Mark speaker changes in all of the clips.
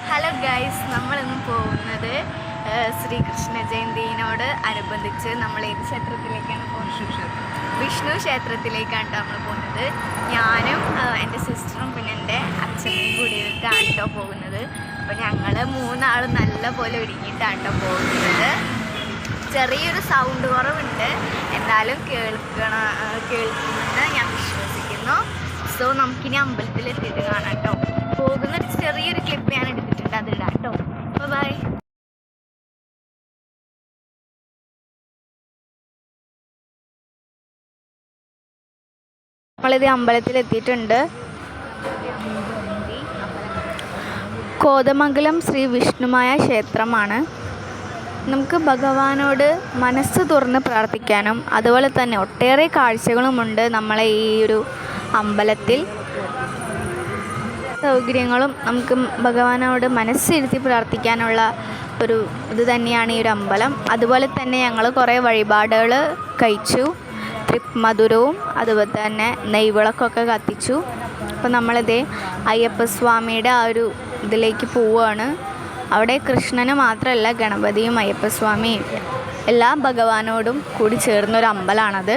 Speaker 1: Hello guys, നമ്മളിന്ന് പോകുന്നത് ശ്രീകൃഷ്ണ ജയന്തിയോട് അനുബന്ധിച്ച് നമ്മൾ ഏത് ക്ഷേത്രത്തിലേക്കാണ് പോകുന്നത്? വിഷ്ണു ക്ഷേത്രത്തിലേക്കാണ് നമ്മൾ പോകുന്നത്. ഞാനും എൻ്റെ സിസ്റ്ററും പിന്നെ എൻ്റെ അച്ഛനെയും കൂടിയിട്ടാണ് കേട്ടോ പോകുന്നത്. അപ്പോൾ ഞങ്ങൾ മൂന്നാളും നല്ല പോലെ ഒരുങ്ങിയിട്ടാണ് കേട്ടോ പോകുന്നത്. ചെറിയൊരു സൗണ്ട് കുറവുണ്ട്, എന്നാലും കേൾക്കുമെന്ന് ഞാൻ വിശ്വസിക്കുന്നു. സോ നമുക്കിനി അമ്പലത്തിലെത്തിയിട്ട് കാണാം കേട്ടോ. പോകുന്നൊരു ചെറിയൊരു ക്ലിപ്പ് ഞാൻ എടുത്തിട്ടുണ്ട്, അത് ഇടാം കേട്ടോ. ബൈ. നമ്മളിത് അമ്പലത്തിലെത്തിയിട്ടുണ്ട്. കോതമംഗലം ശ്രീ വിഷ്ണുമായ ക്ഷേത്രമാണ്. നമുക്ക് ഭഗവാനോട് മനസ്സ് തുറന്ന് പ്രാർത്ഥിക്കാനും അതുപോലെ തന്നെ ഒട്ടേറെ കാഴ്ചകളുമുണ്ട് നമ്മളെ ഈ ഒരു അമ്പലത്തിൽ. സൗകര്യങ്ങളും നമുക്ക് ഭഗവാനോട് മനസ്സിരുത്തി പ്രാർത്ഥിക്കാനുള്ള ഒരു ഇത് തന്നെയാണ് ഈ ഒരു അമ്പലം. അതുപോലെ തന്നെ ഞങ്ങൾ കുറേ വഴിപാടുകൾ കഴിച്ചു. തൃപ്മധുരവും അതുപോലെ തന്നെ നെയ്വിളക്കൊക്കെ കത്തിച്ചു. അപ്പോൾ നമ്മളിതേ അയ്യപ്പസ്വാമിയുടെ ആ ഒരു ഇതിലേക്ക് പോവുകയാണ്. അവിടെ കൃഷ്ണന് മാത്രമല്ല, ഗണപതിയും അയ്യപ്പസ്വാമിയും എല്ലാ ഭഗവാനോടും കൂടി ചേർന്നൊരു അമ്പലമാണത്.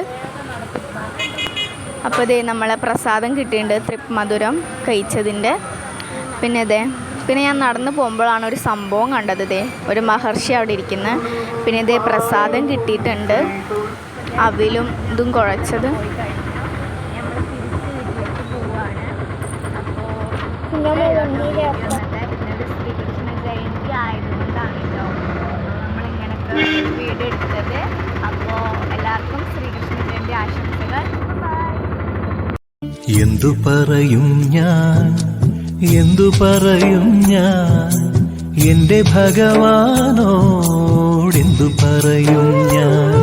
Speaker 1: അപ്പോൾ ഇതേ നമ്മളെ പ്രസാദം കിട്ടിയിട്ടുണ്ട്, തൃപ്മധുരം കഴിച്ചതിൻ്റെ. പിന്നെ ഞാൻ നടന്നു പോകുമ്പോഴാണ് ഒരു സംഭവം കണ്ടത്. ഒരു മഹർഷി അവിടെ ഇരിക്കുന്നത്. പിന്നെ ഇതേ പ്രസാദം കിട്ടിയിട്ടുണ്ട്, അവിലും ഇതും കുഴച്ചത്. ശ്രീകൃഷ്ണ ജയന്തി ആയതുകൊണ്ടാണ് കേട്ടോ നമ്മളിങ്ങനൊക്കെ വീഡിയോ എടുത്തത്. അപ്പോൾ എല്ലാവർക്കും ശ്രീകൃഷ്ണ ജയന്തി ആശംസകൾ.
Speaker 2: എന്തു പറയും ഞാൻ എൻ്റെ ഭഗവാനോടെന്തു പറയും ഞാൻ.